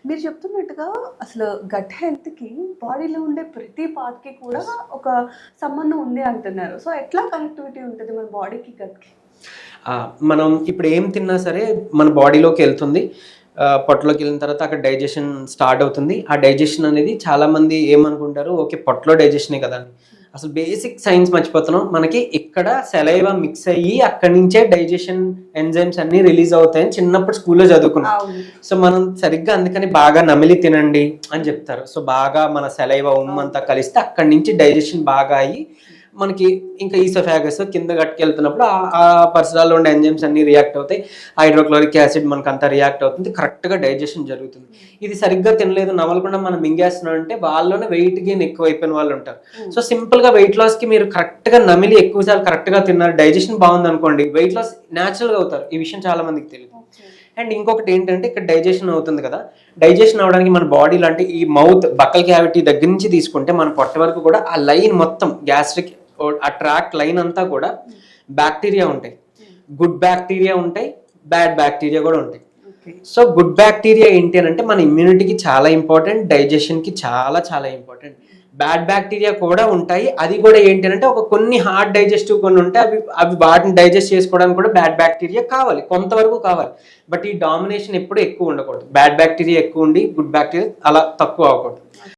మీరు చెప్తున్నట్టుగా అసలు గట్ హెల్త్‌కి బాడీలో ఉండే ప్రతి పార్ట్‌కి కూడా ఒక సంబంధం ఉంది అంటున్నారు. సో, ఎట్లా కనెక్టివిటీ ఉంటది మన బాడీకి, గట్‌కి? మనం ఇప్పుడు ఏం తిన్నా సరే మన బాడీలోకెళ్తుంది. పొట్టలోకెళ్ళిన తర్వాత అక్కడ డైజెషన్ స్టార్ట్ అవుతుంది. ఆ డైజెషన్ అనేది చాలామంది ఏమనుకుంటారు, ఓకే. పొట్టలో డైజెషనే కదా అని. అసలు బేసిక్ సైన్స్ మర్చిపోతున్నాం. మనకి ఇక్కడ సెలైవా మిక్స్ అయ్యి అక్కడి నుంచే డైజెషన్ ఎంజైమ్స్ అన్నీ రిలీజ్ అవుతాయని చిన్నప్పుడు స్కూల్‌లో చదువుకున్నాం. అవును. సో, మనం సరిగ్గా అందుకని బాగా నమిలి తినండి అని చెప్తారు. సో, బాగా మన సెలైవా ఉమ్మంతా కలిస్తే అక్కడి నుంచి డైజెషన్ బాగా అయ్యి మనకి ఇంకా ఈసోఫాగస్ కింద గట్టుకెళ్తున్నప్పుడు ఆ పరిసరాల్లో ఉండే ఎంజైమ్స్ అన్ని రియాక్ట్ అవుతాయి. హైడ్రోక్లోరిక్ యాసిడ్ మనకంతా రియాక్ట్ అవుతుంది. కరెక్ట్‌గా డైజెషన్ జరుగుతుంది. ఇది సరిగ్గా తినలేదు, నమలకుండా మనం మింగేస్తున్నాం అంటే వాళ్ళలోనే వెయిట్ గెయిన్ ఎక్కువైపోయిన వాళ్ళు ఉంటారు. సో, సింపుల్‌గా వెయిట్ లాస్‌కి మీరు కరెక్ట్‌గా నమిలి ఎక్కువ సార్లు కరెక్ట్‌గా తిన్నారు, డైజెషన్ బాగుందనుకోండి, వెయిట్ లాస్ న్యాచురల్‌గా అవుతారు. ఈ విషయం చాలా మందికి తెలియదు. అండ్ ఇంకొకటి ఏంటంటే ఇక్కడ డైజెషన్ అవుతుంది కదా, డైజెషన్ అవడానికి మన బాడీలో అంటే ఈ మౌత్ బక్కల్ క్యావిటీ దగ్గర నుంచి తీసుకుంటే మన పొట్ట వరకు కూడా ఆ లైన్ మొత్తం గ్యాస్ట్రిక్ ఆ ట్రాక్ లైన్ అంతా కూడా బ్యాక్టీరియా ఉంటాయి. గుడ్ బ్యాక్టీరియా ఉంటాయి, బ్యాడ్ బ్యాక్టీరియా కూడా ఉంటాయి. సో గుడ్ బ్యాక్టీరియా ఏంటి అని అంటే మన ఇమ్యూనిటీకి చాలా ఇంపార్టెంట్, డైజెషన్కి చాలా చాలా ఇంపార్టెంట్. బ్యాడ్ బ్యాక్టీరియా కూడా ఉంటాయి. అది కూడా ఏంటి అంటే ఒక కొన్ని హార్డ్ డైజెస్టివ్ కొన్ని ఉంటాయి. అవి అవి వాటిని డైజెస్ట్ చేసుకోవడానికి కూడా బ్యాడ్ బ్యాక్టీరియా కావాలి, కొంతవరకు కావాలి. బట్ ఈ డామినేషన్ ఎప్పుడు ఎక్కువ ఉండకూడదు. బ్యాడ్ బ్యాక్టీరియా ఎక్కువ ఉండి గుడ్ బ్యాక్టీరియా అలా తక్కువ అవ్వకూడదు.